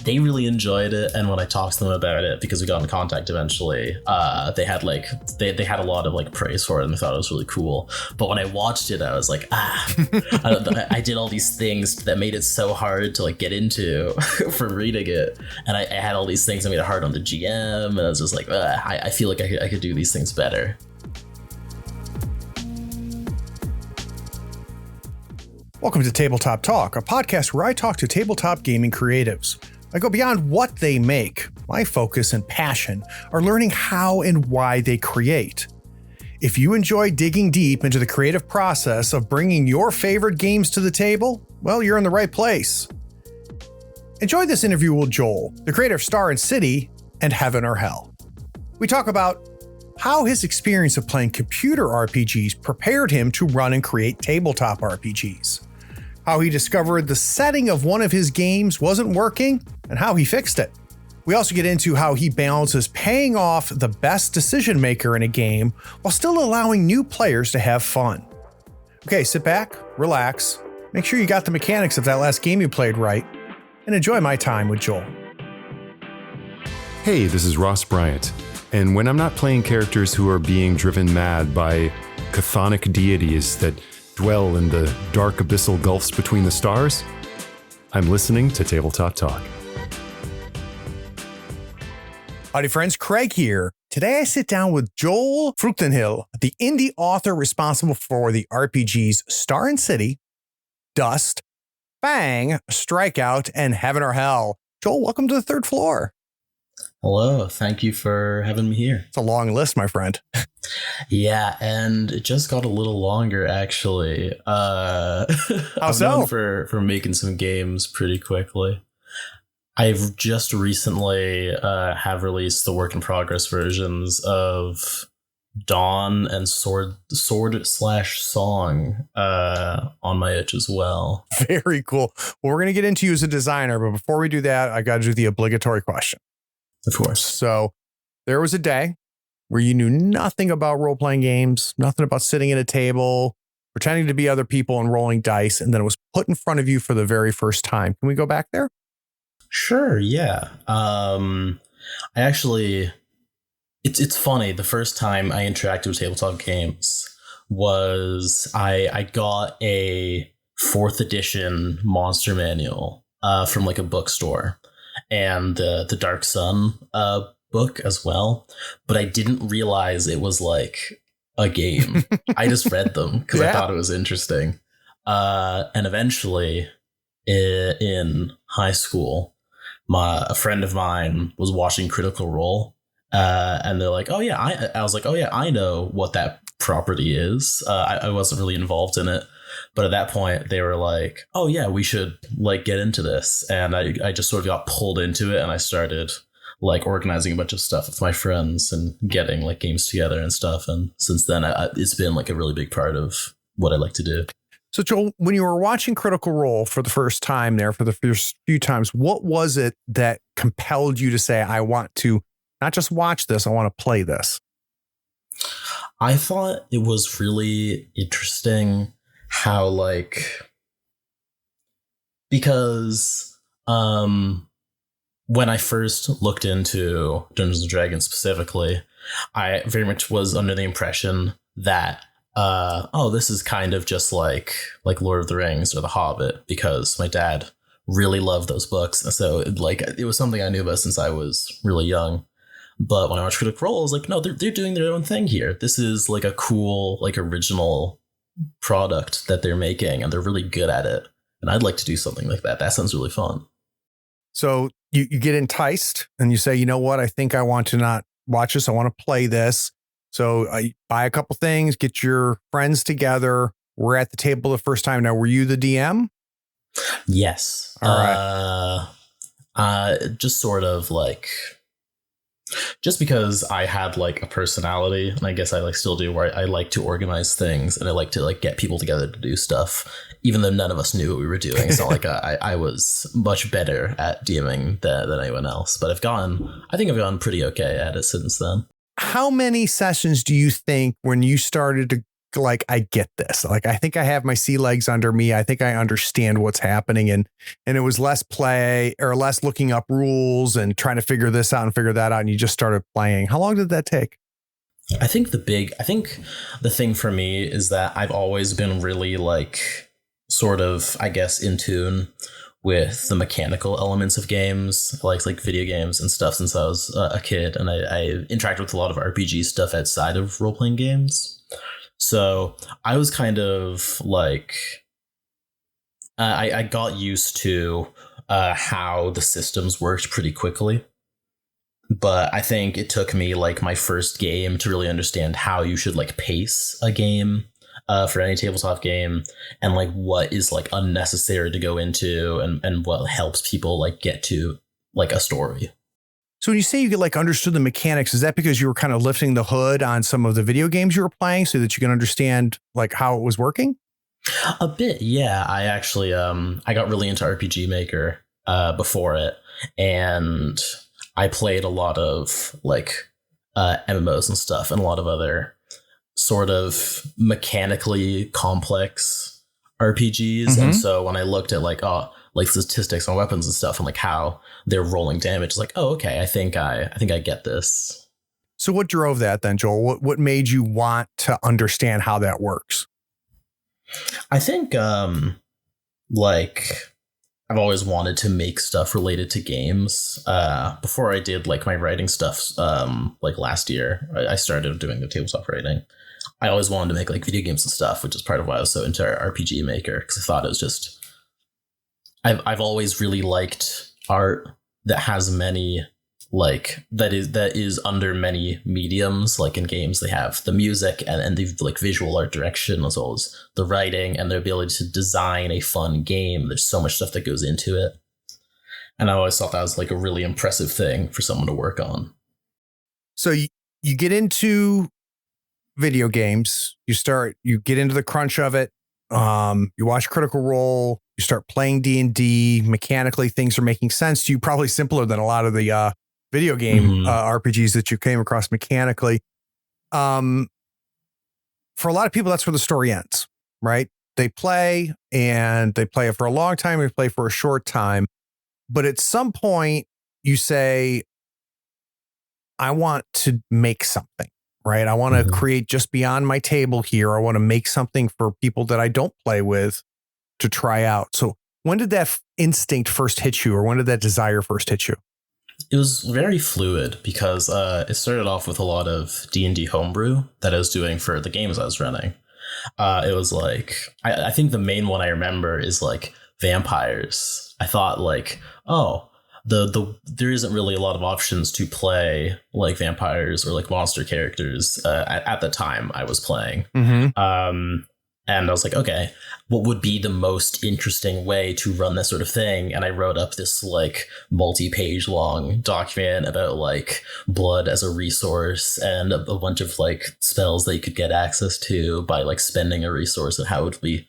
they really enjoyed it, and when I talked to them about it, because we got in contact eventually, they had like they had a lot of like praise for it, and they thought it was really cool. But when I watched it, I was like, I did all these things that made it so hard to like get into for reading it, and I had all these things that made it hard on the GM, and I was just like, I feel like I could do these things better. Welcome to Tabletop Talk, a podcast where I talk to tabletop gaming creatives. I go beyond what they make. My focus and passion are learning how and why they create. If you enjoy digging deep into the creative process of bringing your favorite games to the table, well, you're in the right place. Enjoy this interview with Joel, the creator of Star and City and Heaven or Hell. We talk about how his experience of playing computer RPGs prepared him to run and create tabletop RPGs, how he discovered the setting of one of his games wasn't working, and how he fixed it. We also get into how he balances paying off the best decision maker in a game while still allowing new players to have fun. Okay, sit back, relax, make sure you got the mechanics of that last game you played right, and enjoy my time with Joel. Hey, this is Ross Bryant, and when I'm not playing characters who are being driven mad by chthonic deities that dwell in the dark abyssal gulfs between the stars, I'm listening to Tabletop Talk. Howdy friends, Craig here. Today I sit down with Joel Vrugdenhil, the indie author responsible for the RPGs Star and City, Dust, Bang, Strikeout, and Heaven or Hell. Joel, welcome to the third floor. Hello, thank you for having me here. It's a long list, my friend. Yeah, and it just got a little longer, actually. How I'm so? known for making some games pretty quickly. I've just recently have released the work in progress versions of Dawn and Sword / Song on my itch as well. Very cool. Well, we're going to get into you as a designer, but before we do that, I got to do the obligatory question. Of course. So there was a day where you knew nothing about role-playing games, nothing about sitting at a table, pretending to be other people and rolling dice, and then it was put in front of you for the very first time. Can we go back there? Sure, yeah. I actually, it's funny. The first time I interacted with tabletop games was I got a 4th edition monster manual from like a bookstore, and the Dark Sun book as well, but I didn't realize it was like a game. I just read them because I thought it was interesting. And eventually in high school, a friend of mine was watching Critical Role, and they're like, oh yeah, I was like, oh yeah, I know what that property is. I wasn't really involved in it, but at that point they were like, oh yeah, we should like get into this, and I just sort of got pulled into it, and I started like organizing a bunch of stuff with my friends and getting like games together and stuff, and since then it's been like a really big part of what I like to do. So Joel, when you were watching Critical Role for the first time there, for the first few times, what was it that compelled you to say, I want to not just watch this, I want to play this? I thought it was really interesting how like, because when I first looked into Dungeons and Dragons specifically, I very much was under the impression that this is kind of just like Lord of the Rings or The Hobbit, because my dad really loved those books, and so it was something I knew about since I was really young. But when I watched Critical Role, I was like, no, they're doing their own thing here. This is like a cool like original product that they're making, and they're really good at it, and I'd like to do something like that. That sounds really fun. So you get enticed and you say, you know what, I think I want to not watch this, I want to play this. So I buy a couple things, get your friends together. We're at the table the first time. Now, were you the DM? Yes. All right. Just sort of like, just because I had like a personality, and I guess I like still do, where I like to organize things and I like to like get people together to do stuff, even though none of us knew what we were doing. It's not like I was much better at DMing than anyone else, but I think I've gone pretty okay at it since then. How many sessions do you think when you started to like I get this. Like I think I have my sea legs under me. I think I understand what's happening, and it was less play or less looking up rules and trying to figure this out and figure that out, and you just started playing. How long did that take? I think the thing for me is that I've always been really like sort of, I guess, in tune with the mechanical elements of games, like video games and stuff, since I was a kid, and I interacted with a lot of RPG stuff outside of role playing games. So I was kind of like, I got used to how the systems worked pretty quickly. But I think it took me like my first game to really understand how you should like pace a game for any tabletop game, and like what is like unnecessary to go into, and what helps people like get to like a story. So when you say you get like understood the mechanics, is that because you were kind of lifting the hood on some of the video games you were playing so that you can understand like how it was working? A bit, yeah. I actually I got really into RPG Maker before it, and I played a lot of like MMOs and stuff, and a lot of other sort of mechanically complex RPGs. Mm-hmm. And so when I looked at like statistics on weapons and stuff, and like how they're rolling damage, it's like, oh, okay, I think I get this. So what drove that then, Joel? What made you want to understand how that works? I think like I've always wanted to make stuff related to games. Before I did like my writing stuff, like last year, I started doing the tabletop writing. I always wanted to make like video games and stuff, which is part of why I was so into RPG Maker, because I thought it was just, I've always really liked art that has many like that is under many mediums. Like in games, they have the music and the like visual art direction, as well as the writing and the ability to design a fun game. There's so much stuff that goes into it, and I always thought that was like a really impressive thing for someone to work on. So you get into video games, you get into the crunch of it. You watch Critical Role, you start playing D&D. Mechanically, things are making sense to you, probably simpler than a lot of the video game RPGs that you came across mechanically. For a lot of people, that's where the story ends, right? They play it for a long time, they play for a short time. But at some point you say, I want to make something, right? I want to create just beyond my table here. I want to make something for people that I don't play with to try out. So when did that instinct first hit you, or when did that desire first hit you? It was very fluid, because it started off with a lot of D&D homebrew that I was doing for the games I was running. It was like, I think the main one I remember is like vampires. I thought like, oh, there isn't really a lot of options to play like vampires or like monster characters at the time I was playing. And I was like, okay, what would be the most interesting way to run this sort of thing? And I wrote up this like multi-page long document about like blood as a resource and a bunch of like spells that you could get access to by like spending a resource, and how it would be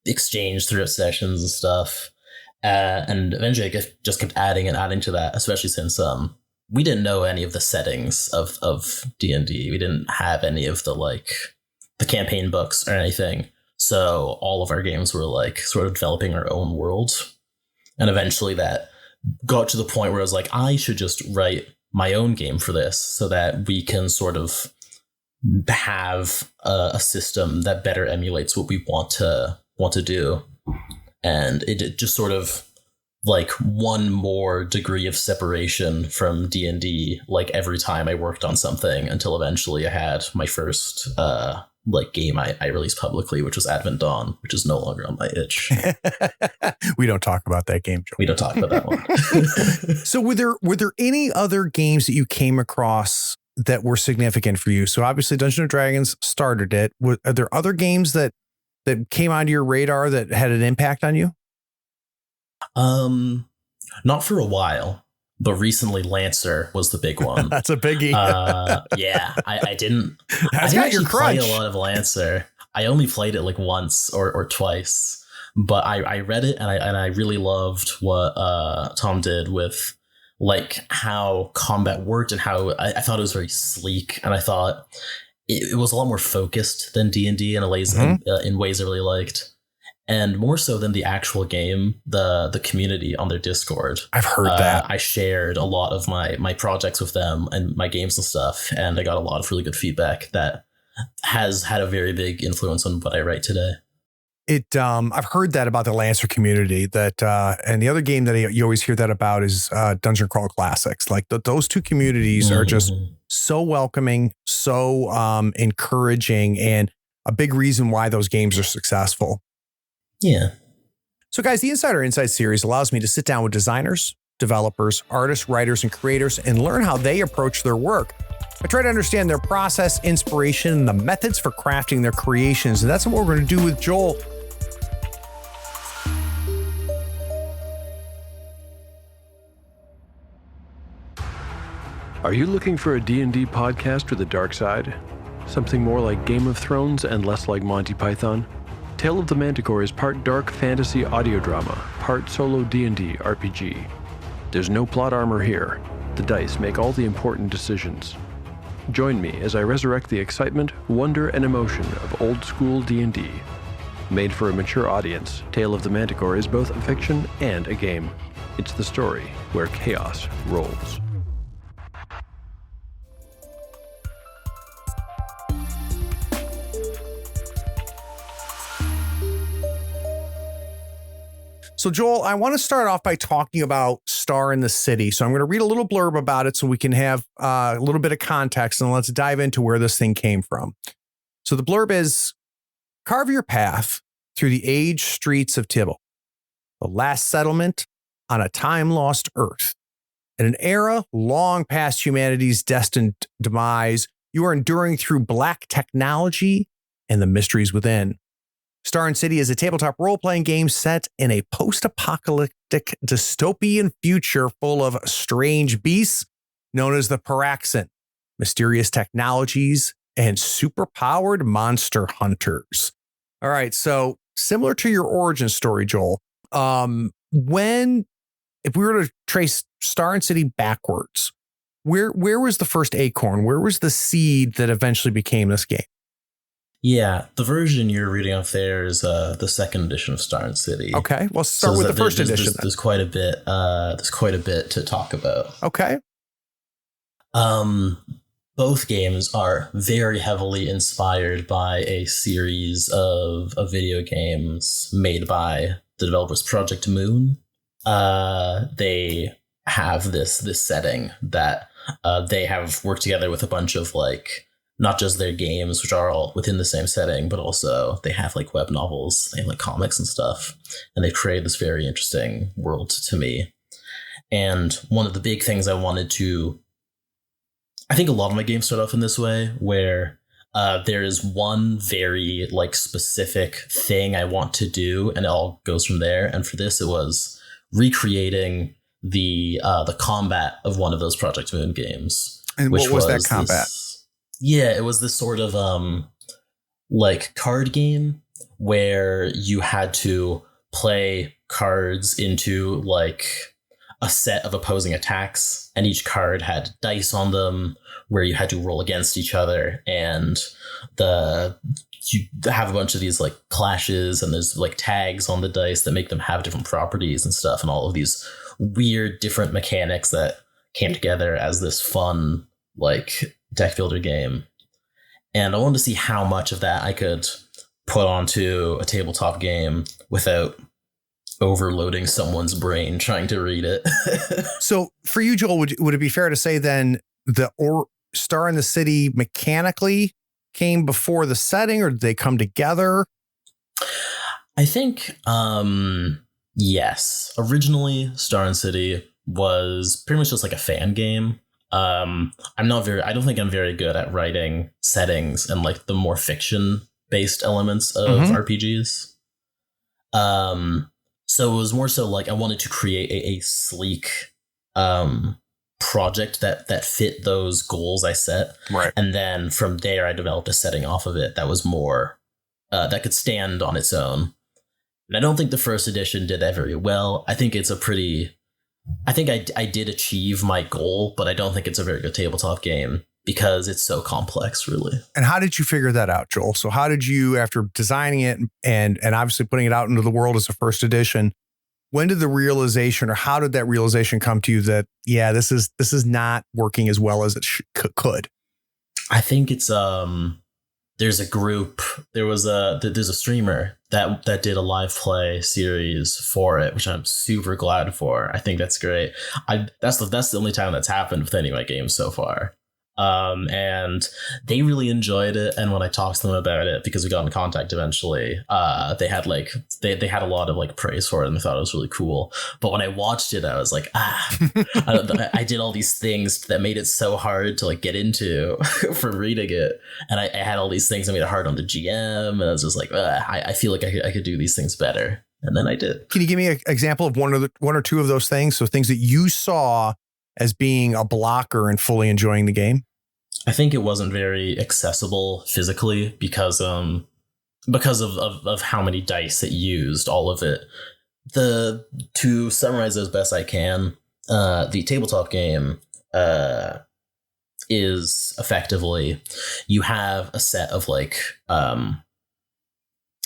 exchanged throughout sessions and stuff. And eventually I just kept adding to that, especially since we didn't know any of the settings of D&D. We didn't have any of the campaign books or anything. So all of our games were like sort of developing our own world. And eventually that got to the point where I was like, I should just write my own game for this, so that we can sort of have a system that better emulates what we want to do. And it just sort of like one more degree of separation from D&D, like every time I worked on something, until eventually I had my first game I released publicly, which was Advent Dawn, which is no longer on my itch. We don't talk about that game, Joel. We don't talk about that one. So were there any other games that you came across that were significant for you? So obviously Dungeons & Dragons started it. Are there other games that came onto your radar that had an impact on you? Not for a while, but recently Lancer was the big one. That's a biggie. Yeah, I didn't. That's got your crunch. Play a lot of Lancer. I only played it like once or twice, but I read it and I really loved what Tom did with like how combat worked, and how I thought it was very sleek, and I thought it was a lot more focused than D&D in ways in ways I really liked, and more so than the actual game. The community on their Discord, I've heard that. I shared a lot of my projects with them and my games and stuff, and I got a lot of really good feedback that has had a very big influence on what I write today. I've heard that about the Lancer community, that and the other game that you always hear that about is Dungeon Crawl Classics. Like those two communities are just so welcoming, so encouraging, and a big reason why those games are successful. Yeah. So guys, the Insider Insight series allows me to sit down with designers, developers, artists, writers, and creators and learn how they approach their work. I try to understand their process, inspiration, and the methods for crafting their creations. And that's what we're going to do with Joel. Are you looking for a D&D podcast with a dark side? Something more like Game of Thrones and less like Monty Python? Tale of the Manticore is part dark fantasy audio drama, part solo D&D RPG. There's no plot armor here. The dice make all the important decisions. Join me as I resurrect the excitement, wonder, and emotion of old school D&D. Made for a mature audience, Tale of the Manticore is both a fiction and a game. It's the story where chaos rolls. So Joel, I want to start off by talking about Star in the City. So I'm going to read a little blurb about it so we can have a little bit of context, and let's dive into where this thing came from. So the blurb is, carve your path through the aged streets of Tibble, the last settlement on a time-lost Earth. In an era long past humanity's destined demise, you are enduring through black technology and the mysteries within. Star and City is a tabletop role-playing game set in a post-apocalyptic dystopian future full of strange beasts known as the Paraxin, mysterious technologies, and superpowered monster hunters. All right, so similar to your origin story, Joel, if we were to trace Star and City backwards, where was the first acorn? Where was the seed that eventually became this game? Yeah, the version you're reading off there is the second edition of Star and City. Okay, well, start with the first edition. There's quite a bit. There's quite a bit to talk about. Okay. Both games are very heavily inspired by a series of video games made by the developers Project Moon. They have this setting that they have worked together with a bunch of not just their games, which are all within the same setting, but also they have web novels, they have comics and stuff, and they've created this very interesting world to me. And one of the big things I think a lot of my games start off in this way, where there is one very specific thing I want to do, and it all goes from there. And for this, it was recreating the combat of one of those Project Moon games. And what was that combat? Yeah, it was this sort of card game where you had to play cards into a set of opposing attacks, and each card had dice on them where you had to roll against each other, and you have a bunch of these clashes, and there's tags on the dice that make them have different properties and stuff, and all of these weird different mechanics that came together as this fun deck builder game. And I wanted to see how much of that I could put onto a tabletop game without overloading someone's brain trying to read it. So for you, Joel, would it be fair to say then Star in the City mechanically came before the setting, or did they come together? I think yes. Originally, Star and City was pretty much just a fan game. I don't think I'm very good at writing settings and the more fiction based elements of RPGs. So it was more so I wanted to create a sleek project that fit those goals I set. Right. And then from there I developed a setting off of it that was more that could stand on its own. And I don't think the first edition did that very well. I think I did achieve my goal, but I don't think it's a very good tabletop game. because it's so complex, really. And how did you figure that out, Joel? So how did you, after designing it and obviously putting it out into the world as a first edition, when did the realization, or how did that realization come to you that, yeah, this is not working as well as it could? I think it's there's a group. There's a streamer that did a live play series for it, which I'm super glad for. I think that's great. That's the only time that's happened with any of my games so far. And they really enjoyed it. And when I talked to them about it, because we got in contact eventually, they had they had a lot of like praise for it, and they thought it was really cool. But when I watched it, I was like, I did all these things that made it so hard to like get into for reading it. And I had all these things that made it hard on the GM. And I was just like, I feel like I could do these things better. And then I did. Can you give me an example of one or two of those things? So things that you saw as being a blocker and fully enjoying the game? I think it wasn't very accessible physically because of how many dice it used, all of it. To summarize as best I can, the tabletop game is effectively, you have a set of like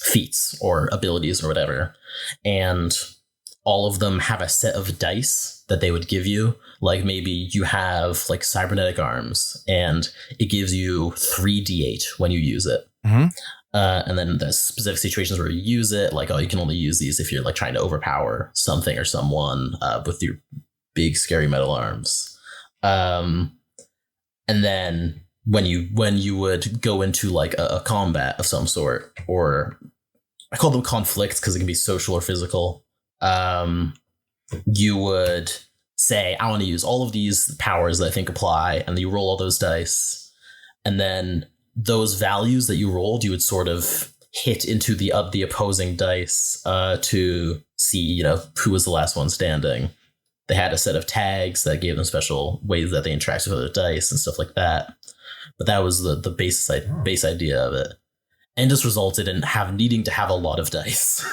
feats or abilities or whatever, and all of them have a set of dice that they would give you. Like maybe you have like cybernetic arms, and it gives you 3d8 when you use it. Mm-hmm. And then there's specific situations where you use it, like, oh, you can only use these if you're like trying to overpower something or someone with your big scary metal arms. And then when you would go into like a combat of some sort, or I call them conflicts because it can be social or physical. You would say, I want to use all of these powers that I think apply, and you roll all those dice, and then those values that you rolled, you would sort of hit into the opposing dice to see, who was the last one standing. They had a set of tags that gave them special ways that they interacted with other dice and stuff like that. But that was the base idea of it. And just resulted in needing to have a lot of dice.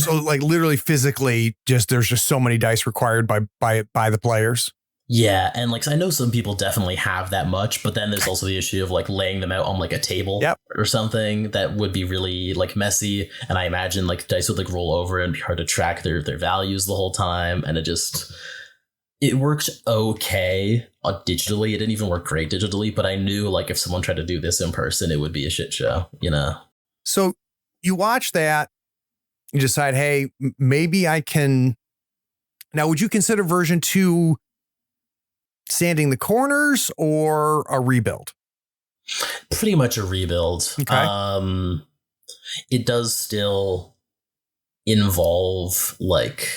so like literally physically, there's just so many dice required by the players. Yeah, and like I know some people definitely have that much, but then there's also the issue of like laying them out on like a table or something that would be really like messy. And I imagine like dice would like roll over and be hard to track their values the whole time. And it worked okay digitally. It didn't even work great digitally, but I knew like if someone tried to do this in person, it would be a shit show, So you watch that, you decide, hey, maybe I can. Now, would you consider version 2 sanding the corners or a rebuild? Pretty much a rebuild. Okay. It does still involve like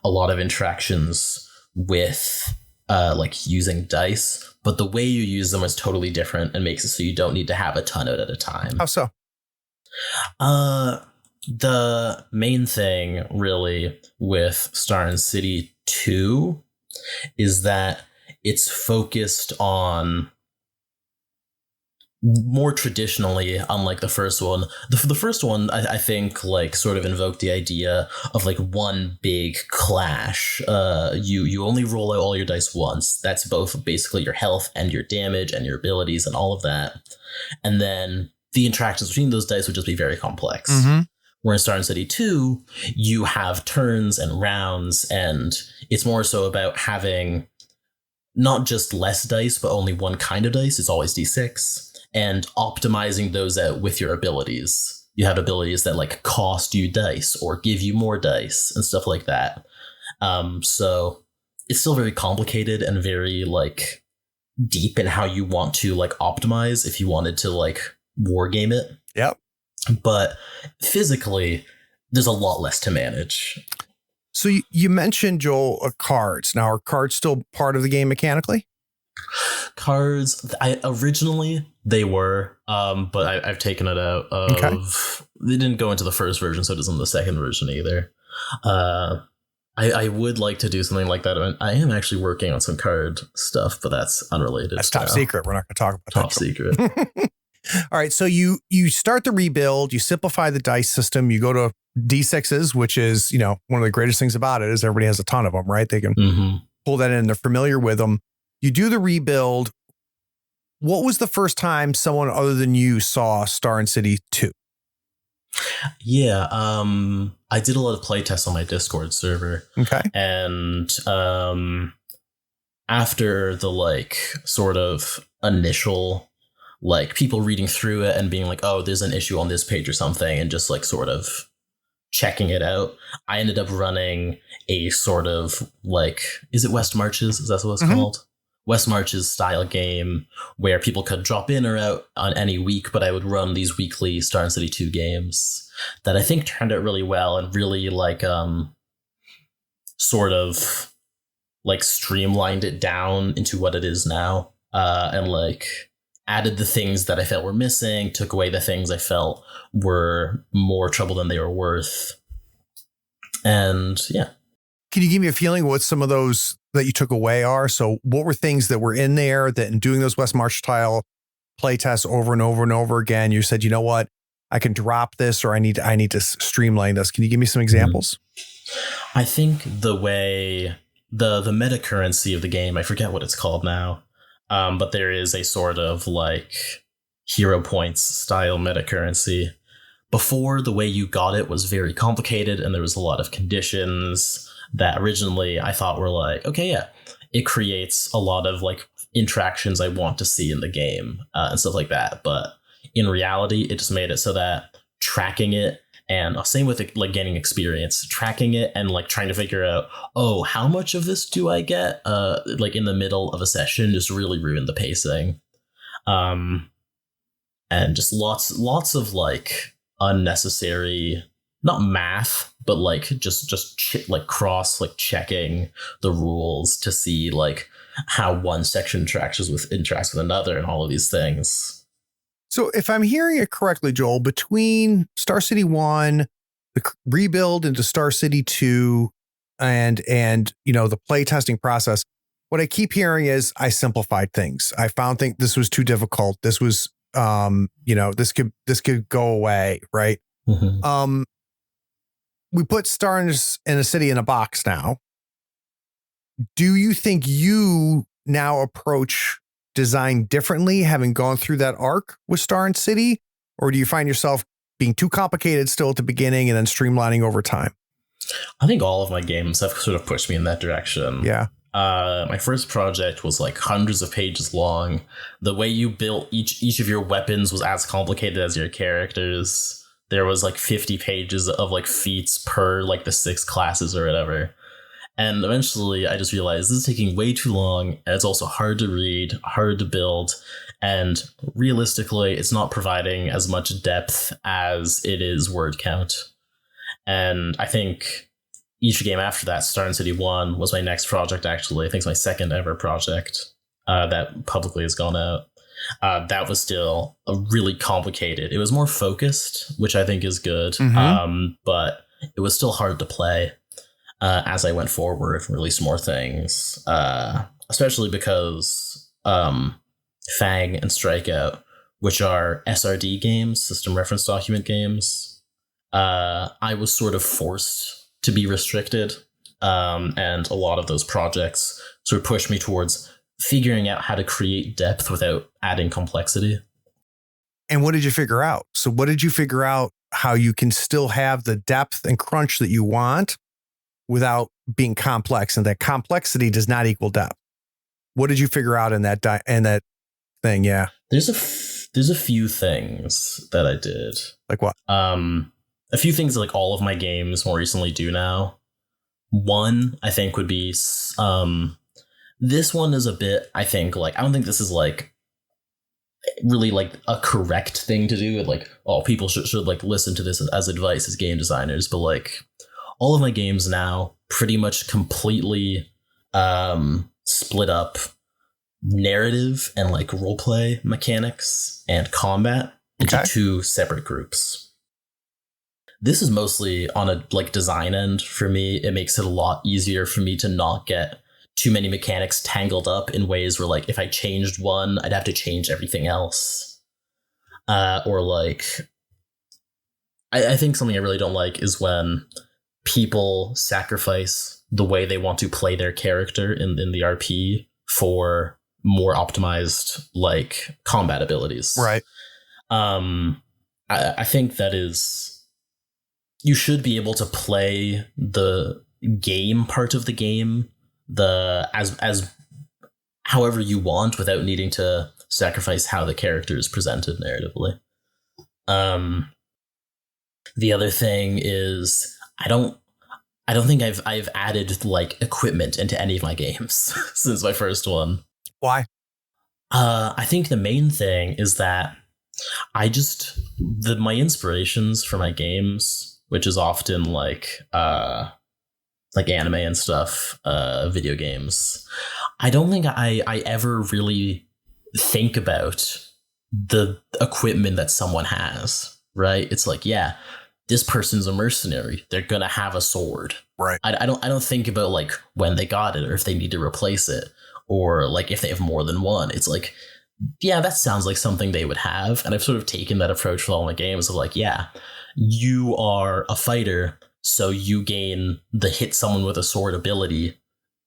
a lot of interactions with like using dice, but the way you use them is totally different and makes it so you don't need to have a ton out at a time. How so? The main thing really with Star and City 2 is that it's focused on more traditionally, unlike the first one. The first one, I think, like sort of invoked the idea of like one big clash. You only roll out all your dice once. That's both basically your health and your damage and your abilities and all of that. And then the interactions between those dice would just be very complex. Mm-hmm. Where in Star and City 2, you have turns and rounds, and it's more so about having not just less dice, but only one kind of dice. It's always D6. And optimizing those out with your abilities. You have abilities that like cost you dice or give you more dice and stuff like that. So it's still very complicated and very like deep in how you want to like optimize if you wanted to like war game it. Yep. But physically, there's a lot less to manage. So you mentioned, Joel, cards. Now, are cards still part of the game mechanically? Cards, originally they were, but I've taken it out of. Okay. They didn't go into the first version, so it isn't the second version either. I would like to do something like that. I am actually working on some card stuff, but that's unrelated. That's top secret. We're not going to talk about top secret. All right, so you start the rebuild, you simplify the dice system, you go to D6s, which is, one of the greatest things about it is everybody has a ton of them, right? They can pull that in, they're familiar with them. You do the rebuild. what was the first time someone other than you saw Star and City 2? Yeah, I did a lot of playtests on my Discord server. Okay. And after the like sort of initial like people reading through it and being like, oh, there's an issue on this page or something, and just like sort of checking it out, I ended up running a sort of like, is it West Marches? Is that what it's called? West Marches style game where people could drop in or out on any week, but I would run these weekly Star and City 2 games that I think turned out really well and really like sort of like streamlined it down into what it is now, and like added the things that I felt were missing, took away the things I felt were more trouble than they were worth. And yeah. Can you give me a feeling what some of those that you took away are? So what were things that were in there that in doing those West March style play tests over and over and over again, you said, you know what, I can drop this, or I need to streamline this. Can you give me some examples? I think the way the meta currency of the game, I forget what it's called now, but there is a sort of like hero points style meta currency. Before, the way you got it was very complicated, and there was a lot of conditions that originally I thought were like, okay, yeah, it creates a lot of like interactions I want to see in the game, and stuff like that. But in reality, it just made it so that tracking it, and same with it, like gaining experience, tracking it and like trying to figure out, oh, how much of this do I get like in the middle of a session, just really ruined the pacing. And just lots of like unnecessary, not math, but like just like cross like checking the rules to see like how one section interacts with another and all of these things. So if I'm hearing it correctly, Joel, between Star City 1, the rebuild into Star City 2, and you know, the play testing process, what I keep hearing is I simplified things. I found this was too difficult. This was you know, this could go away, right? Mm-hmm. We put Star in a City in a box now. Do you think you now approach design differently, having gone through that arc with Star and City, or do you find yourself being too complicated still at the beginning and then streamlining over time? I think all of my games have sort of pushed me in that direction. Yeah. My first project was like hundreds of pages long. The way you built each of your weapons was as complicated as your characters. There was like 50 pages of like feats per like the 6 classes or whatever. And eventually I just realized this is taking way too long, and it's also hard to read, hard to build, and realistically it's not providing as much depth as it is word count. And I think each game after that, Star and City 1 was my next project, actually. I think it's my second ever project that publicly has gone out. That was still a really complicated. It was more focused, which I think is good, but it was still hard to play. As I went forward and released more things, especially because Fang and Strikeout, which are SRD games, system reference document games, I was sort of forced to be restricted, and a lot of those projects sort of pushed me towards figuring out how to create depth without adding complexity. And what did you figure out? So what did you figure out how you can still have the depth and crunch that you want without being complex, and that complexity does not equal depth? What did you figure out in that thing? Yeah. There's a few things that I did. Like what? A few things like all of my games more recently do now. One, I think, would be this one is a bit, I think, like, I don't think this is like really like a correct thing to do. Like, oh, people should like listen to this as advice as game designers, but like all of my games now pretty much completely split up narrative and like roleplay mechanics and combat into 2 separate groups. This is mostly on a like design end for me. It makes it a lot easier for me to not get too many mechanics tangled up in ways where like if I changed one, I'd have to change everything else. Or like, I think something I really don't like is when people sacrifice the way they want to play their character in the RP for more optimized like combat abilities. Right. I think that is, you should be able to play the game part of the game as however you want without needing to sacrifice how the character is presented narratively. The other thing is I don't think I've added like equipment into any of my games since my first one. Why? I think the main thing is that my inspirations for my games, which is often like anime and stuff, video games, I don't think I ever really think about the equipment that someone has, right? It's like, yeah, this person's a mercenary. They're gonna have a sword. Right. I don't think about like when they got it or if they need to replace it or like if they have more than one. It's like, yeah, that sounds like something they would have. And I've sort of taken that approach with all my games of like, yeah, you are a fighter, so you gain the hit someone with a sword ability.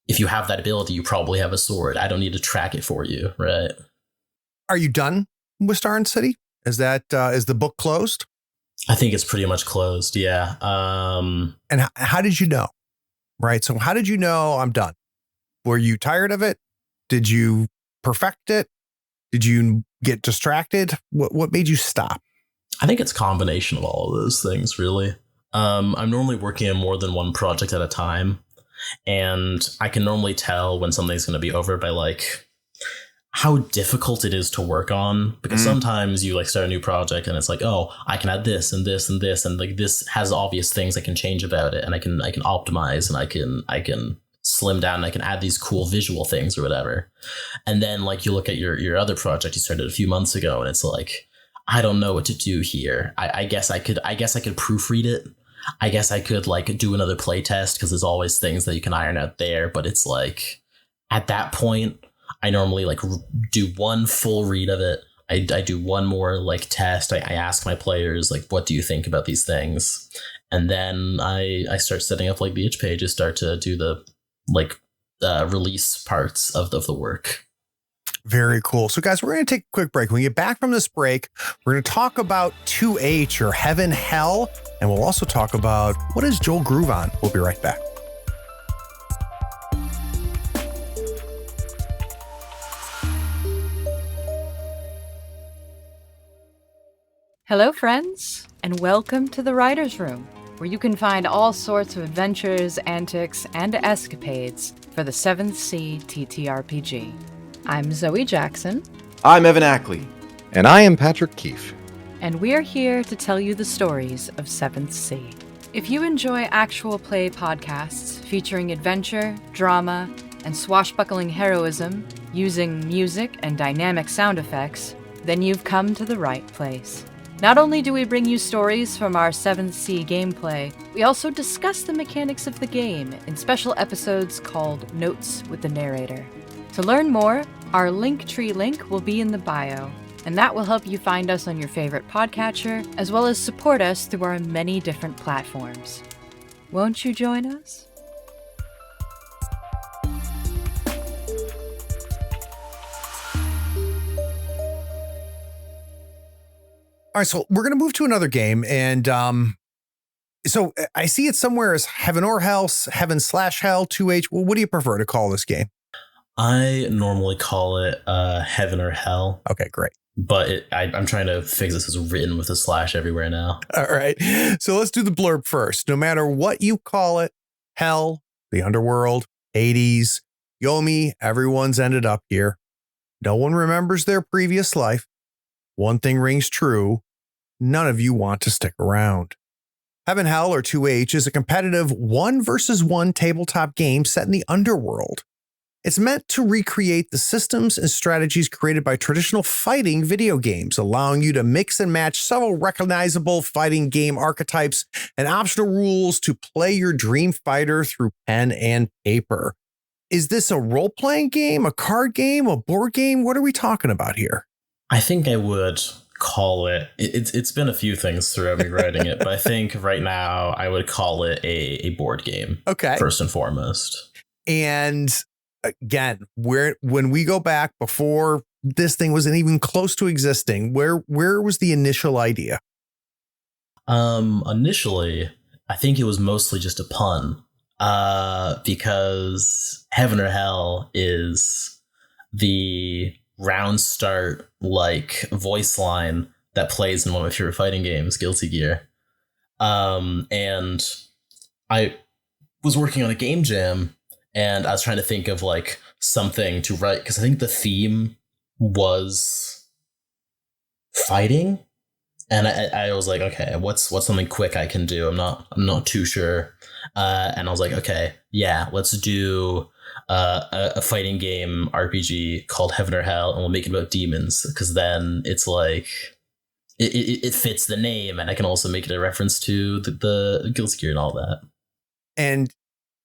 If you have that ability, you probably have a sword. I don't need to track it for you, right? Are you done with Star and City? Is the book closed? I think it's pretty much closed, yeah. And how did you know? Right. So how did you know I'm done? Were you tired of it? Did you perfect it? Did you get distracted? What made you stop? I think it's a combination of all of those things, really. I'm normally working on more than one project at a time, and I can normally tell when something's going to be over by like how difficult it is to work on, because sometimes you like start a new project and it's like, oh, I can add this and this and this, and like this has obvious things I can change about it, and I can optimize, and I can slim down, and I can add these cool visual things or whatever. And then like you look at your other project you started a few months ago, and it's like, I don't know what to do here. I guess I could proofread it. I guess I could like do another play test, because there's always things that you can iron out there. But it's like at that point, I normally like do one full read of it. I do one more like test. I ask my players like, what do you think about these things? And then I start setting up like the itch pages, start to do the like release parts of the work. Very cool. So guys, we're going to take a quick break. When we get back from this break, we're going to talk about 2H or Heaven Hell, and we'll also talk about what is Joel groove on. We'll be right back. Hello, friends, and welcome to the Writer's Room, where you can find all sorts of adventures, antics, and escapades for the 7th Sea TTRPG. I'm Zoe Jackson. I'm Evan Ackley. And I am Patrick Keefe. And we're here to tell you the stories of 7th Sea. If you enjoy actual play podcasts featuring adventure, drama, and swashbuckling heroism using music and dynamic sound effects, then you've come to the right place. Not only do we bring you stories from our 7th Sea gameplay, we also discuss the mechanics of the game in special episodes called Notes with the Narrator. To learn more, our Linktree link will be in the bio, and that will help you find us on your favorite podcatcher, as well as support us through our many different platforms. Won't you join us? All right, so we're going to move to another game, and so I see it somewhere as Heaven or Hell, Heaven/Hell, 2H. Well, what do you prefer to call this game? I normally call it Heaven or Hell. Okay, great. But I'm trying to fix this as written with a slash everywhere now. All right, so let's do the blurb first. No matter what you call it, Hell, the underworld, Hades, Yomi, everyone's ended up here. No one remembers their previous life. One thing rings true. None of you want to stick around. Heaven Hell, or 2H, is a competitive 1-versus-1 tabletop game set in the underworld. It's meant to recreate the systems and strategies created by traditional fighting video games, allowing you to mix and match several recognizable fighting game archetypes and optional rules to play your dream fighter through pen and paper. Is this a role-playing game, a card game, a board game? What are we talking about here? I think I would call it's been a few things throughout me writing it, but I think right now I would call it a board game. Okay. First and foremost. And again, when we go back before this thing wasn't even close to existing, where was the initial idea? Initially, I think it was mostly just a pun. Because Heaven or Hell is the round start like voice line that plays in one of my favorite fighting games, Guilty Gear. And I was working on a game jam and I was trying to think of like something to write because I think the theme was fighting. And I was like, okay, what's something quick I can do? I'm not too sure. And I was like, okay, yeah, let's do a fighting game RPG called Heaven or Hell, and we'll make it about demons because then it's like it fits the name, and I can also make it a reference to the Guilty Gear and all that. And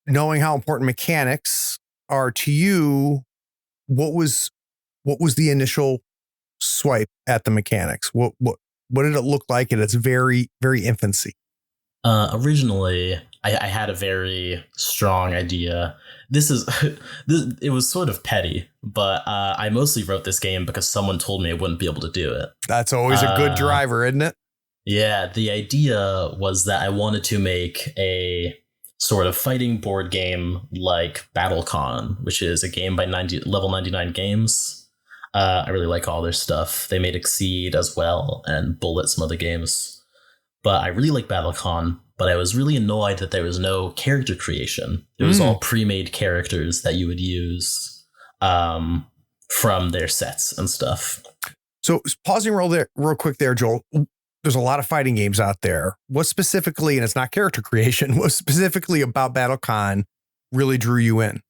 knowing how important mechanics are to you, what was the initial swipe at the mechanics? What did it look like in its very, very infancy? Originally, I had a very strong idea. It was sort of petty, but I mostly wrote this game because someone told me I wouldn't be able to do it. That's always a good driver, isn't it? Yeah, the idea was that I wanted to make a sort of fighting board game like BattleCon, which is a game by Level 99 Games. I really like all their stuff. They made Exceed as well and Bullet, some other games. But I really like BattleCon, but I was really annoyed that there was no character creation. It was all pre-made characters that you would use from their sets and stuff. So pausing real quick there, Joel. There's a lot of fighting games out there. What specifically, and it's not character creation, what specifically about BattleCon really drew you in?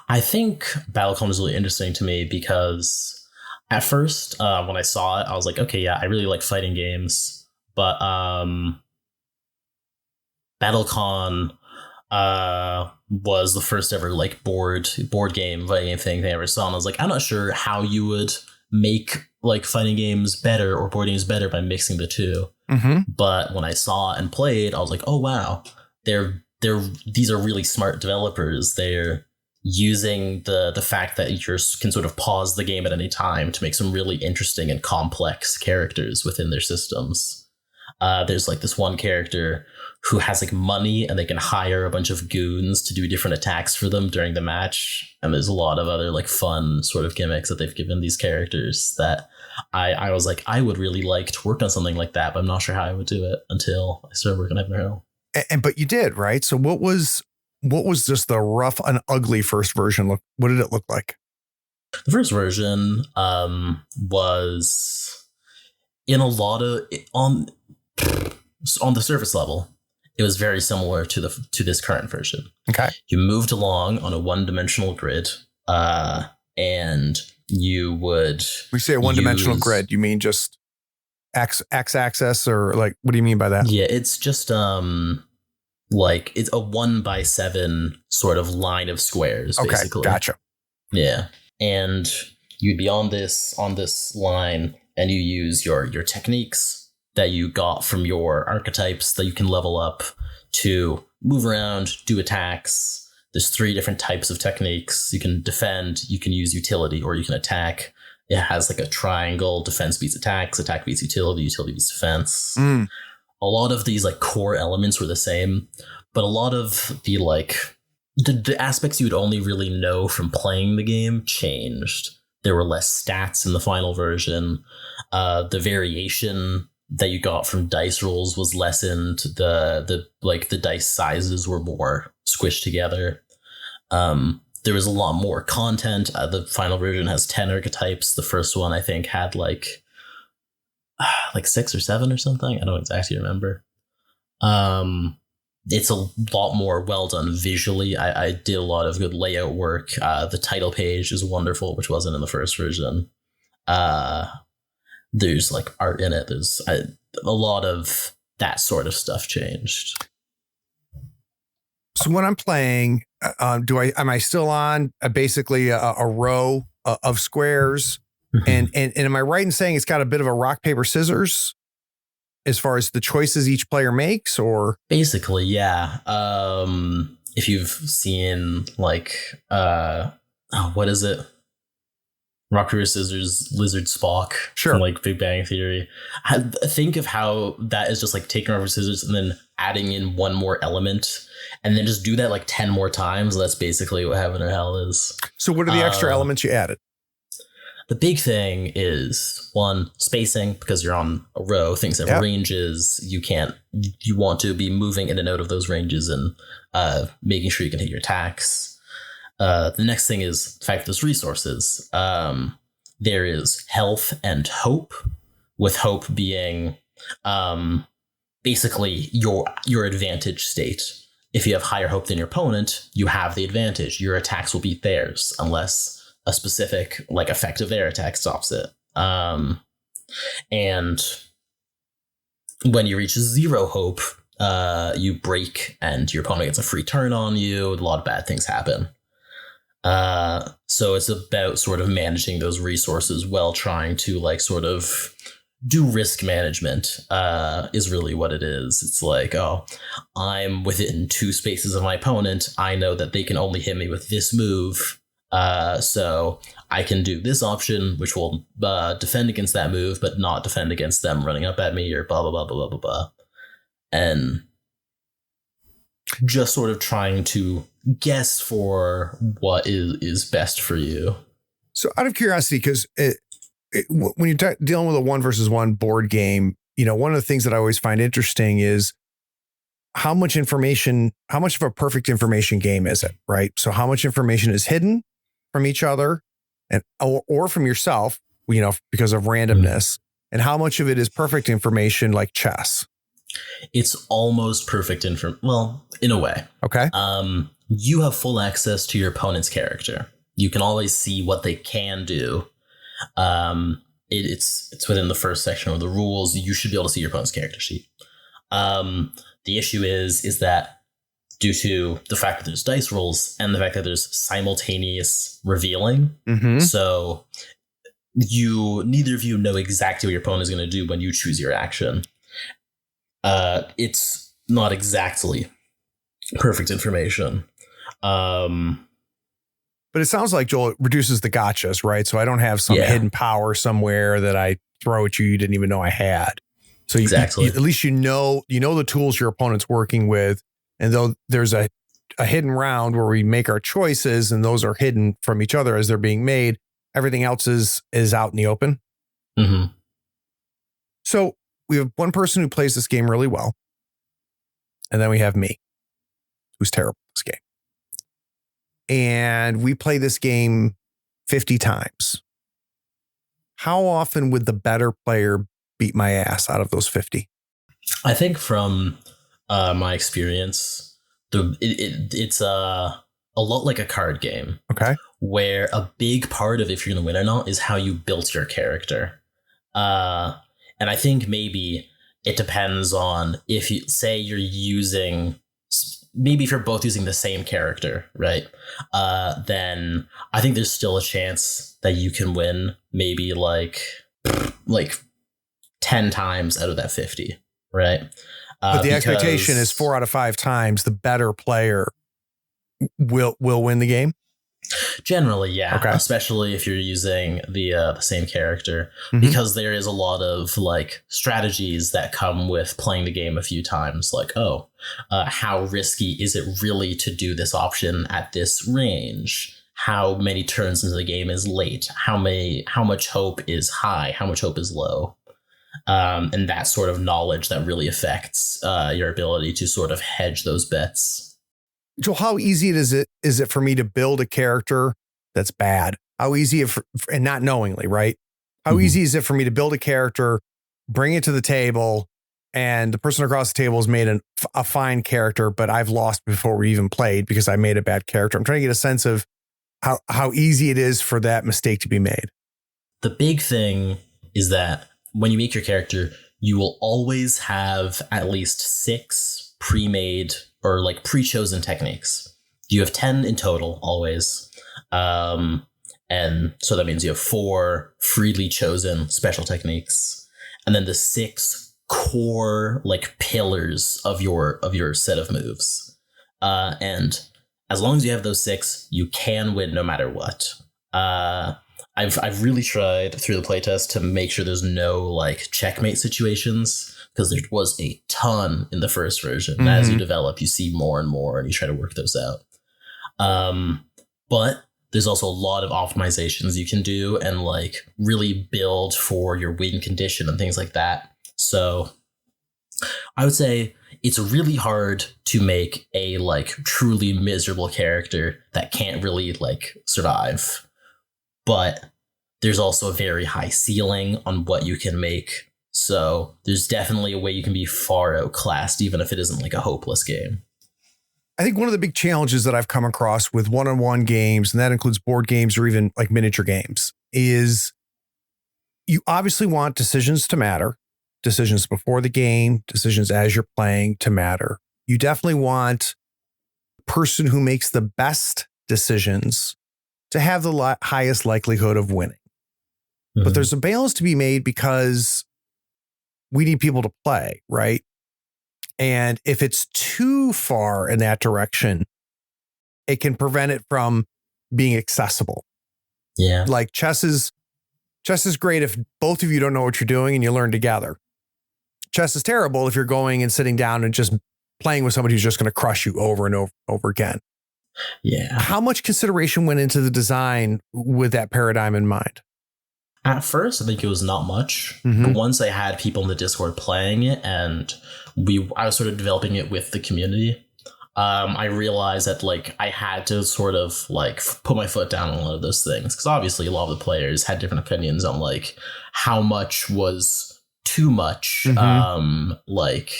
I think BattleCon was really interesting to me because at first, when I saw it, I was like, okay, yeah, I really like fighting games. But BattleCon was the first ever like board game fighting game thing I ever saw. And I was like, I'm not sure how you would make like fighting games better or board games better by mixing the two. Mm-hmm. But when I saw it and played, I was like, oh, wow, these are really smart developers. They're using the fact that you can sort of pause the game at any time to make some really interesting and complex characters within their systems. There's like this one character who has like money and they can hire a bunch of goons to do different attacks for them during the match. And there's a lot of other like fun sort of gimmicks that they've given these characters that I was like, I would really like to work on something like that, but I'm not sure how I would do it until I started working on Heaven or Hell. But you did, right? So what was just the rough and ugly first version look? What did it look like? The first version was in a lot of on the surface level. It was very similar to this current version. Okay, you moved along on a one-dimensional grid, and you would. We say a one-dimensional grid. You mean just x-axis, or like what do you mean by that? Yeah, it's just like it's a 1x7 sort of line of squares. Okay, basically. Gotcha. Yeah, and you'd be on this line, and you use your techniques that you got from your archetypes that you can level up to move around, do attacks. There's 3 different types of techniques. You can defend, you can use utility, or you can attack. It has like a triangle: defense beats attacks, attack beats utility, utility beats defense. A lot of these like core elements were the same, but a lot of the like the aspects you would only really know from playing the game changed. There were less stats in the final version. The variation that you got from dice rolls was lessened. The dice sizes were more squished together. There was a lot more content. The final version has 10 archetypes. The first one I think had like 6 or 7 or something. I don't exactly remember. It's a lot more well done visually. I did a lot of good layout work. The title page is wonderful, which wasn't in the first version. There's like art in it. There's a lot of that sort of stuff changed. So when I'm playing, am I still on basically a row of squares? And am I right in saying it's got a bit of a rock, paper, scissors as far as the choices each player makes, or? Basically, yeah. if you've seen like what is it? Rock, paper, scissors, lizard, Spock. Sure. From like Big Bang Theory. Think of how that is just like taking rock, paper, scissors and then adding in one more element, and then just do that like 10 more times. That's basically what Heaven or Hell is. So what are the extra elements you added? The big thing is, one, spacing, because you're on a row. Things have ranges. You want to be moving in and out of those ranges and making sure you can hit your attacks. The next thing is the fact that there's resources. There is health and hope, with hope being basically your advantage state. If you have higher hope than your opponent, you have the advantage. Your attacks will beat theirs unless a specific like effect of their attack stops it. And when you reach 0 hope, you break and your opponent gets a free turn on you. A lot of bad things happen. So it's about sort of managing those resources while trying to like sort of do risk management, is really what it is. It's like, oh, I'm within 2 spaces of my opponent. I know that they can only hit me with this move. So I can do this option, which will defend against that move, but not defend against them running up at me or blah, blah, blah, blah, blah, blah. And just sort of trying to guess for what is best for you. So out of curiosity, because when you're dealing with a 1 versus 1 board game, one of the things that I always find interesting is how much of a perfect information game is it, right? So how much information is hidden from each other and or from yourself, because of randomness, and how much of it is perfect information like chess? It's almost perfect well, in a way. Okay. You have full access to your opponent's character. You can always see what they can do. It's within the first section of the rules. You should be able to see your opponent's character sheet. The issue is that due to the fact that there's dice rolls and the fact that there's simultaneous revealing, so neither of you know exactly what your opponent is going to do when you choose your action. It's not exactly perfect information. But it sounds like, Joel, it reduces the gotchas, right? So I don't have some hidden power somewhere that I throw at you didn't even know I had. So exactly. At least you know the tools your opponent's working with, and though there's a hidden round where we make our choices, and those are hidden from each other as they're being made, everything else is out in the open. Mm-hmm. So we have one person who plays this game really well, and then we have me, who's terrible at this game. And we play this game 50 times. How often would the better player beat my ass out of those 50? I think from my experience, it's a lot like a card game. Okay. Where a big part of if you're going to win or not is how you built your character. And I think maybe it depends on if you say you're using, maybe if you're both using the same character, right? Then I think there's still a chance that you can win maybe like 10 times out of that 50, right? But the expectation is 4 out of 5 times the better player will win the game. Generally, yeah. Okay. Especially if you're using the same character, because there is a lot of like strategies that come with playing the game a few times. Like, how risky is it really to do this option at this range? How many turns into the game is late? How much hope is high? How much hope is low? And that sort of knowledge that really affects your ability to sort of hedge those bets. Joel, how easy is it for me to build a character that's bad? How easy, and not knowingly, right? How easy is it for me to build a character, bring it to the table, and the person across the table has made a fine character, but I've lost before we even played because I made a bad character? I'm trying to get a sense of how easy it is for that mistake to be made. The big thing is that when you make your character, you will always have at least 6 pre-made or like pre-chosen techniques. You have 10 in total always. And so that means you have 4 freely chosen special techniques. And then the 6 core like pillars of your set of moves. And as long as you have those 6, you can win no matter what. I've really tried through the playtest to make sure there's no like checkmate situations, because there was a ton in the first version. And as you develop, you see more and more, and you try to work those out. But there's also a lot of optimizations you can do and like really build for your win condition and things like that. So I would say it's really hard to make a like truly miserable character that can't really like survive. But there's also a very high ceiling on what you can make. So there's definitely a way you can be far outclassed, even if it isn't like a hopeless game. I think one of the big challenges that I've come across with one-on-one games, and that includes board games or even like miniature games, is you obviously want decisions to matter. Decisions before the game, decisions as you're playing to matter. You definitely want the person who makes the best decisions to have the highest likelihood of winning. Mm-hmm. But there's a balance to be made because we need people to play, right? And if it's too far in that direction, it can prevent it from being accessible. Yeah. Like chess is great if both of you don't know what you're doing and you learn together. Chess is terrible if you're going and sitting down and just playing with somebody who's just going to crush you over and over again. Yeah. How much consideration went into the design with that paradigm in mind? At first, I think it was not much. But once I had people in the Discord playing it and I was sort of developing it with the community, I realized that like I had to sort of like put my foot down on a lot of those things. Because obviously a lot of the players had different opinions on like how much was too much like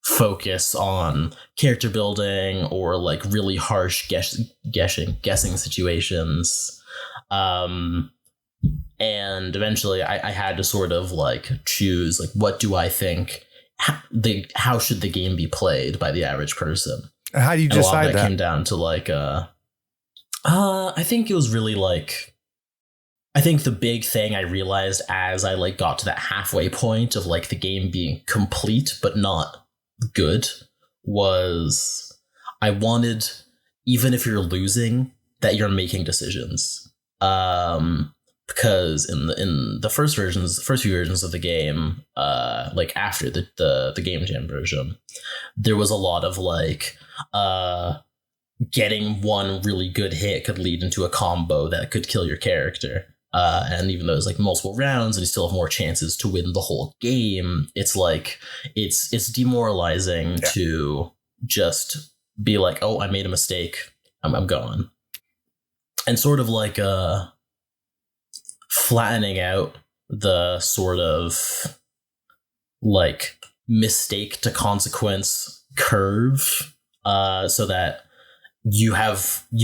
focus on character building or like really harsh guessing situations. And eventually I had to sort of like choose like what do I think how should the game be played by the average person. How do you decide a lot of that? Came down to like I think it was really like I think the big thing I realized as I like got to that halfway point of like the game being complete but not good was I wanted, even if you're losing, that you're making decisions. Because in the first few versions of the game, like after the game jam version, there was a lot of like getting one really good hit could lead into a combo that could kill your character. And even though it's like multiple rounds and you still have more chances to win the whole game, it's like it's demoralizing to just be like, oh, I made a mistake, I'm gone. And sort of like flattening out the sort of like mistake to consequence curve, so that you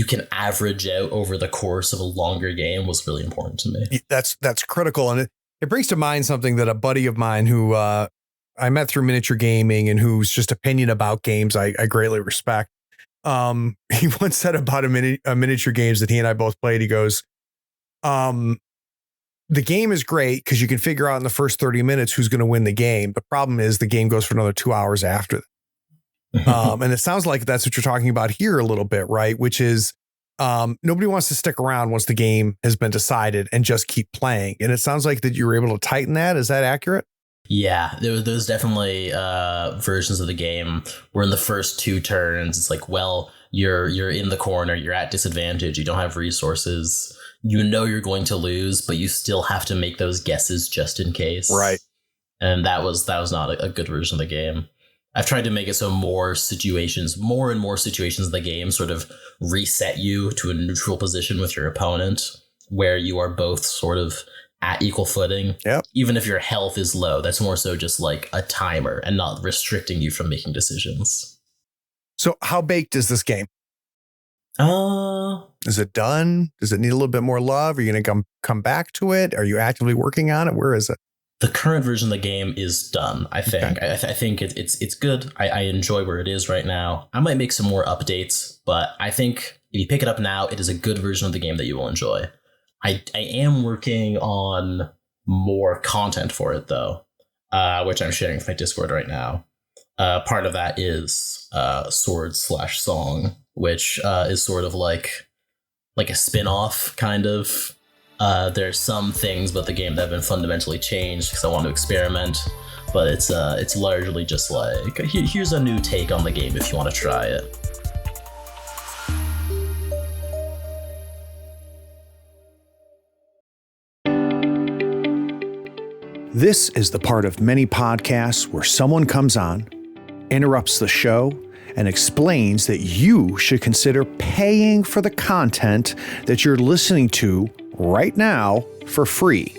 can average out over the course of a longer game was really important to me. That's critical. And it brings to mind something that a buddy of mine who I met through miniature gaming and whose just opinion about games I greatly respect. He once said about a miniature games that he and I both played, he goes, the game is great because you can figure out in the first 30 minutes who's going to win the game. The problem is the game goes for another 2 hours after that. And it sounds like that's what you're talking about here a little bit, right? Which is nobody wants to stick around once the game has been decided and just keep playing. And it sounds like that you were able to tighten that. Is that accurate? Yeah, there's definitely versions of the game where in the first 2 turns, it's like, well, you're in the corner, you're at disadvantage, you don't have resources, you know you're going to lose, but you still have to make those guesses just in case. Right. And that was not a good version of the game. I've tried to make it so more and more situations in the game sort of reset you to a neutral position with your opponent, where you are both sort of at equal footing. Yep. Even if your health is low, that's more so just like a timer and not restricting you from making decisions. So how baked is this game? Is it done? Does it need a little bit more love? Are you going to come back to it? Are you actively working on it? Where is it? The current version of the game is done, I think. Okay. I think it's good. I enjoy where it is right now. I might make some more updates, but I think if you pick it up now, it is a good version of the game that you will enjoy. I am working on more content for it, though, which I'm sharing with my Discord right now. part of that is sword/song, which is sort of like a spin-off kind of. There's some things about the game that have been fundamentally changed because I want to experiment, but it's largely just like here's a new take on the game if you want to try it. This is the part of many podcasts where someone comes on, interrupts the show, and explains that you should consider paying for the content that you're listening to right now for free.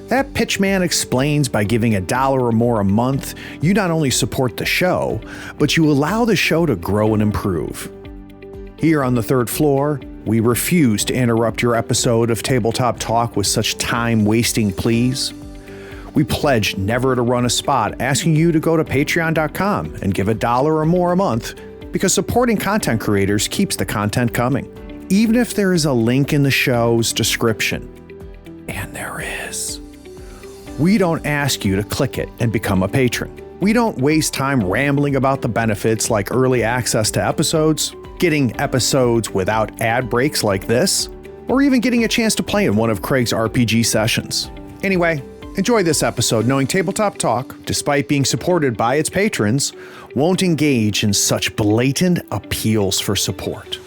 That pitchman explains by giving $1 or more a month, you not only support the show, but you allow the show to grow and improve. Here on the third floor, we refuse to interrupt your episode of Tabletop Talk with such time-wasting pleas. We pledge never to run a spot asking you to go to patreon.com and give $1 or more a month because supporting content creators keeps the content coming, even if there is a link in the show's description. And there is. We don't ask you to click it and become a patron. We don't waste time rambling about the benefits like early access to episodes, getting episodes without ad breaks like this, or even getting a chance to play in one of Craig's RPG sessions. Anyway, enjoy this episode knowing Tabletop Talk, despite being supported by its patrons, won't engage in such blatant appeals for support.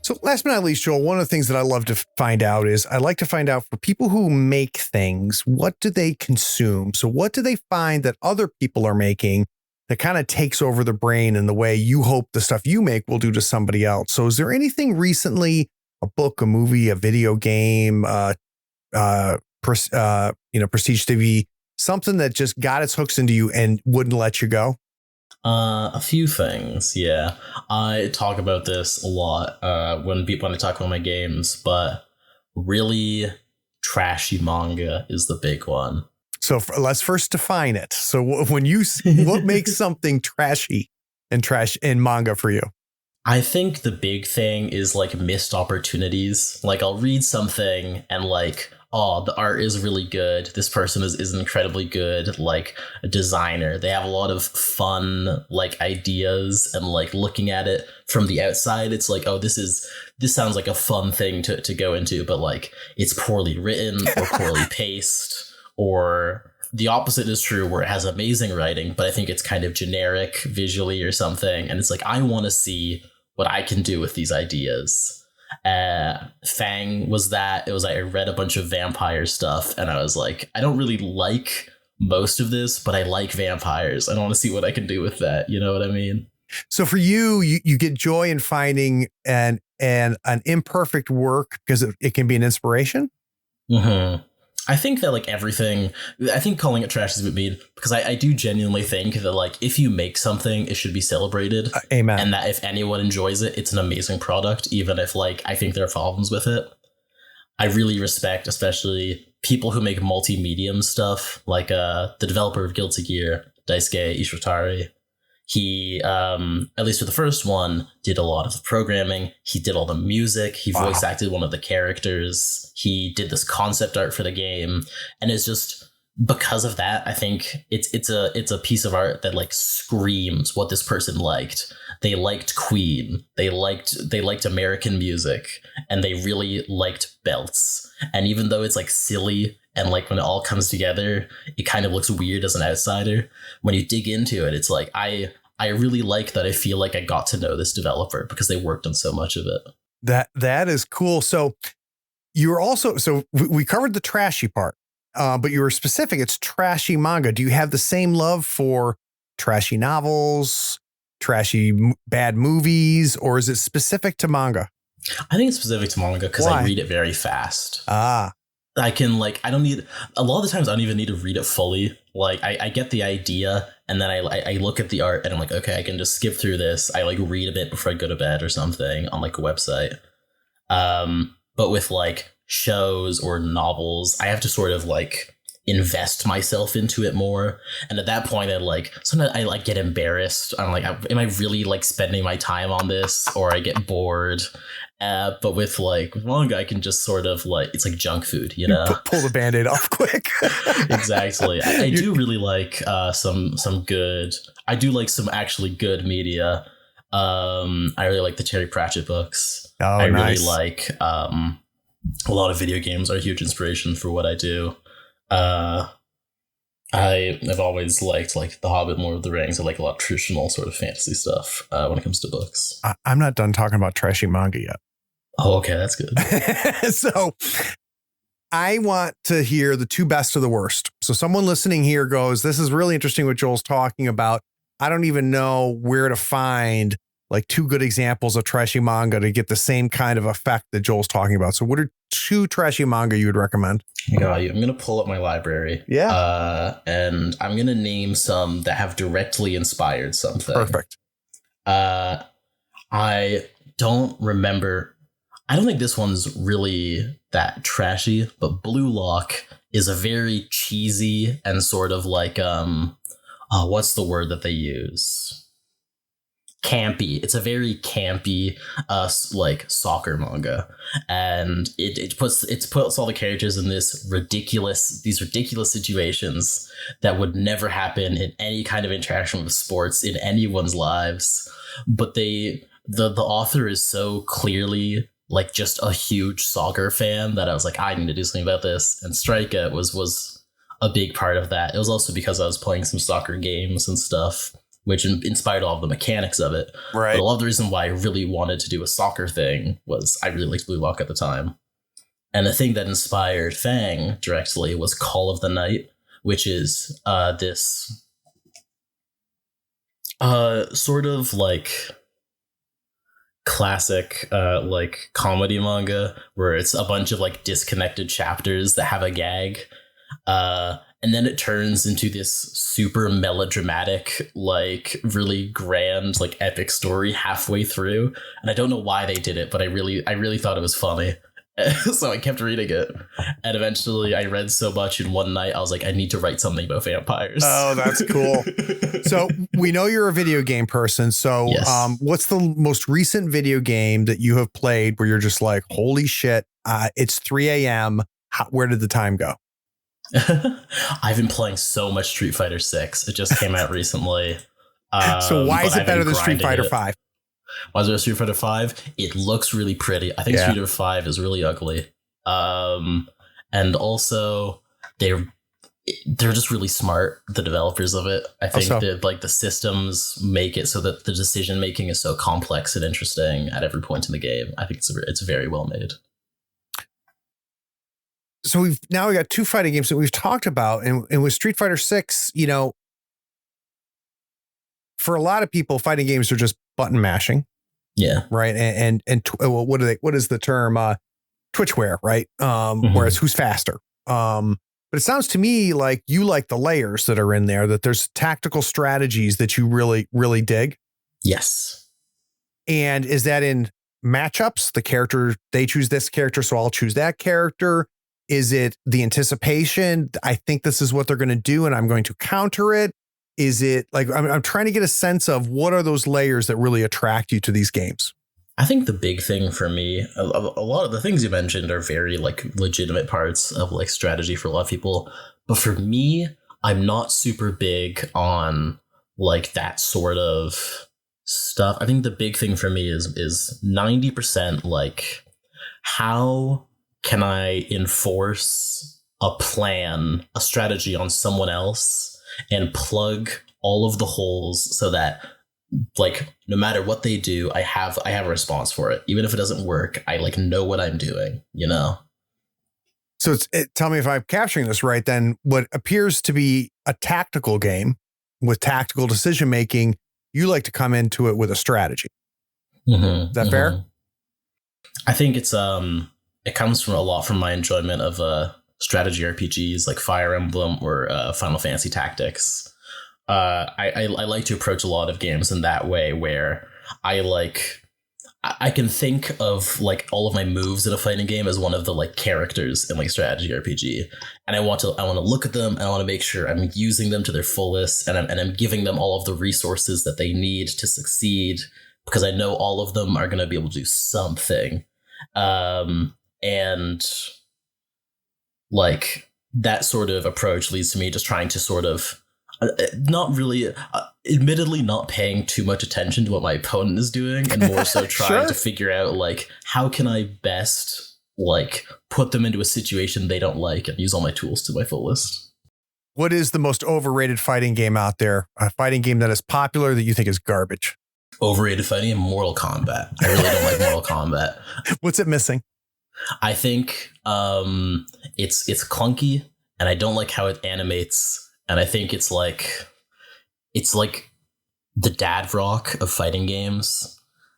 So last but not least, Joel, one of the things that I love to find out is I like to find out for people who make things, what do they consume? So what do they find that other people are making that kind of takes over the brain in the way you hope the stuff you make will do to somebody else? So is there anything recently, a book, a movie, a video game, Prestige TV, something that just got its hooks into you and wouldn't let you go? A few things, yeah. I talk about this a lot when I talk about my games, but really trashy manga is the big one. So let's first define it. So when you what makes something trashy and trash in manga for you? I think the big thing is like missed opportunities. Like I'll read something and like, oh, the art is really good. This person is incredibly good, like a designer. They have a lot of fun, like ideas, and like looking at it from the outside, it's like, oh, this sounds like a fun thing to go into, but like it's poorly written or poorly paced, or the opposite is true where it has amazing writing, but I think it's kind of generic visually or something. And it's like, I want to see what I can do with these ideas. Fang was that. It was like I read a bunch of vampire stuff and I was like, I don't really like most of this, but I like vampires. I want to see what I can do with that. You know what I mean? So for you get joy in finding an imperfect work because it can be an inspiration. Mm-hmm. I think that like everything, I think calling it trash is a bit mean because I do genuinely think that like if you make something, it should be celebrated. Amen. And that if anyone enjoys it, it's an amazing product, even if like I think there are problems with it. I really respect especially people who make multi-medium stuff, like the developer of Guilty Gear, Daisuke Ishitari. He, at least for the first one, did a lot of the programming. He did all the music. He voice acted one of the characters. He did this concept art for the game. And it's just because of that, I think it's a piece of art that like screams what this person liked. They liked Queen. They liked American music, and they really liked belts. And even though it's like silly and like when it all comes together, it kind of looks weird as an outsider. When you dig into it, it's like I really like that. I feel like I got to know this developer because they worked on so much of it. That is cool. So you're also, we covered the trashy part, but you were specific. It's trashy manga. Do you have the same love for trashy novels, trashy bad movies, or is it specific to manga? I think it's specific to manga because I read it very fast. I can like, I don't need, a lot of the times I don't even need to read it fully. Like I get the idea and then I look at the art and I'm like, okay, I can just skip through this. I like read a bit before I go to bed or something on like a website. But with like shows or novels, I have to sort of like invest myself into it more. And at that point, sometimes I like get embarrassed. I'm like, am I really like spending my time on this? Or I get bored. But with like manga, I can just sort of like, it's like junk food, you know? Pull the Band-Aid off quick. Exactly. I do really like some good, I do like some actually good media. I really like the Terry Pratchett books. Oh, I nice. really like a lot of video games are a huge inspiration for what I do. I've always liked like The Hobbit, Lord of the Rings. I like a lot of traditional sort of fantasy stuff when it comes to books. I'm not done talking about trashy manga yet. Oh, okay, that's good. So I want to hear the two best of the worst. So someone listening here goes, this is really interesting what Joel's talking about. I don't even know where to find like two good examples of trashy manga to get the same kind of effect that Joel's talking about. So what are two trashy manga you would recommend? Yeah, I'm going to pull up my library. Yeah. And I'm going to name some that have directly inspired something. Perfect. I don't remember. I don't think this one's really that trashy, but Blue Lock is a very cheesy and sort of like, what's the word that they use? Campy. It's a very campy, like soccer manga, and it puts all the characters in these ridiculous situations that would never happen in any kind of interaction with sports in anyone's lives. But the author is so clearly like just a huge soccer fan that I was like, I need to do something about this. And Strikeout was a big part of that. It was also because I was playing some soccer games and stuff, which inspired all of the mechanics of it. Right. But a lot of the reason why I really wanted to do a soccer thing was I really liked Blue Lock at the time. And the thing that inspired Fang directly was Call of the Night, which is this sort of like classic like comedy manga where it's a bunch of like disconnected chapters that have a gag. And then it turns into this super melodramatic, like really grand, like epic story halfway through. And I don't know why they did it, but I really thought it was funny. So I kept reading it. And eventually I read so much in one night, I was like, I need to write something about vampires. Oh, that's cool. So we know you're a video game person. So Yes. What's the most recent video game that you have played where you're just like, holy shit, it's 3 a.m. Where did the time go? I've been playing so much Street Fighter 6. It just came out recently. So why is but it I've better been than Street grinding Fighter it. 5? Why is there a Street Fighter 5? It looks really pretty. I think Yeah. Street Fighter 5 is really ugly. And also they're just really smart, the developers of it. I think that like the systems make it so that the decision making is so complex and interesting at every point in the game. I think it's very well made. So we got two fighting games that we've talked about, and with Street Fighter 6, you know, for a lot of people, fighting games are just button mashing. Yeah. Right. And what is the term? Twitchware, right? Whereas who's faster? But it sounds to me like you like the layers that are in there, that there's tactical strategies that you really, really dig. Yes. And is that in matchups? The character, they choose this character, so I'll choose that character. Is it the anticipation? I think this is what they're going to do, and I'm going to counter it. Is it like, I'm trying to get a sense of what are those layers that really attract you to these games? I think the big thing for me, a lot of the things you mentioned are very like legitimate parts of like strategy for a lot of people. But for me, I'm not super big on like that sort of stuff. I think the big thing for me is 90% like, how can I enforce a plan, a strategy on someone else and plug all of the holes so that like no matter what they do, I have a response for it. Even if it doesn't work, I like know what I'm doing, you know? So tell me if I'm capturing this right, then what appears to be a tactical game with tactical decision making, you like to come into it with a strategy. Is that fair? I think it's it comes from a lot from my enjoyment of strategy RPGs like Fire Emblem or Final Fantasy Tactics. I like to approach a lot of games in that way, where I I can think of like all of my moves in a fighting game as one of the like characters in like strategy RPG, and I want to look at them and I want to make sure I'm using them to their fullest, and I'm giving them all of the resources that they need to succeed, because I know all of them are going to be able to do something, and like that sort of approach leads to me just trying to sort of not really, admittedly not paying too much attention to what my opponent is doing, and more so trying to figure out like how can I best like put them into a situation they don't like and use all my tools to my fullest. What is the most overrated fighting game out there? A fighting game that is popular that you think is garbage? Overrated fighting game, Mortal Kombat. I really don't like Mortal Kombat. What's it missing? I think it's clunky, and I don't like how it animates. And I think it's like the dad rock of fighting games.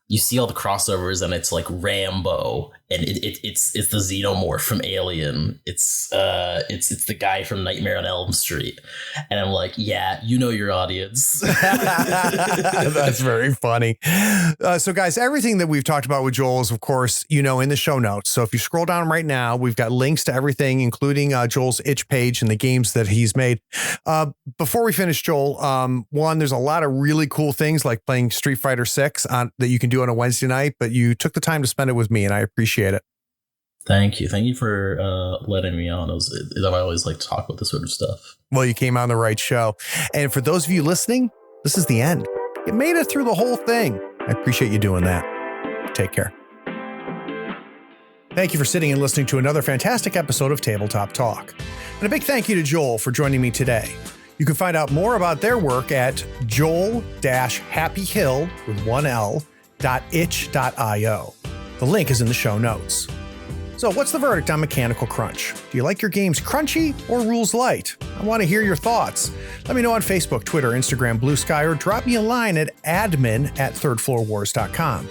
You see all the crossovers, and it's like Rambo, and it's the xenomorph from Alien. It's the guy from Nightmare on Elm Street, and I'm like, yeah, you know your audience. That's very funny. So guys, everything that we've talked about with Joel is, of course, in the show notes. So if you scroll down right now, we've got links to everything, including Joel's itch page and the games that he's made. Before we finish, Joel, one, there's a lot of really cool things like playing Street Fighter 6 that you can do on a Wednesday night, but you took the time to spend it with me, and I appreciate it. Thank you for letting me on. I always like to talk about this sort of stuff. Well, you came on the right show. And for those of you listening, this is the end. You made it through the whole thing. I appreciate you doing that. Take care. Thank you for sitting and listening to another fantastic episode of Tabletop Talk. And a big thank you to Joel for joining me today. You can find out more about their work at joel-happyhill with one L.itch.io. The link is in the show notes. So what's the verdict on Mechanical Crunch? Do you like your games crunchy or rules light? I want to hear your thoughts. Let me know on Facebook, Twitter, Instagram, Blue Sky, or drop me a line at admin@thirdfloorwars.com.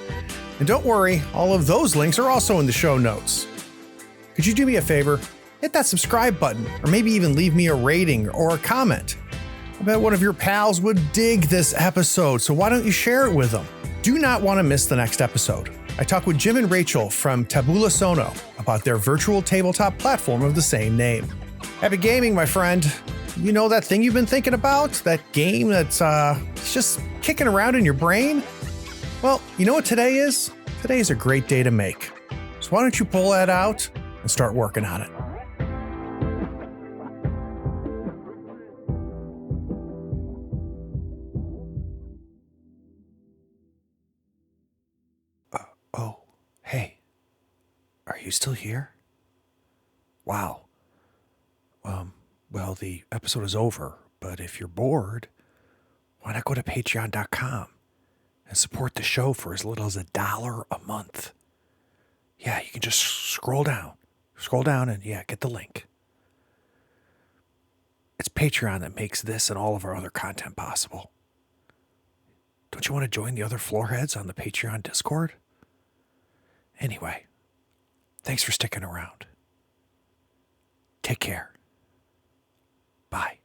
And don't worry, all of those links are also in the show notes. Could you do me a favor? Hit that subscribe button, or maybe even leave me a rating or a comment. I bet one of your pals would dig this episode, so why don't you share it with them? Do not want to miss the next episode. I talk with Jim and Rachel from Tabula Sono about their virtual tabletop platform of the same name. Happy gaming, my friend. You know that thing you've been thinking about? That game that's just kicking around in your brain? Well, you know what today is? Today is a great day to make. So why don't you pull that out and start working on it? Oh, hey, are you still here? Wow. Well, the episode is over, but if you're bored, why not go to patreon.com and support the show for as little as $1 a month? Yeah, you can just scroll down and get the link. It's Patreon that makes this and all of our other content possible. Don't you want to join the other floorheads on the Patreon Discord? Anyway, thanks for sticking around. Take care.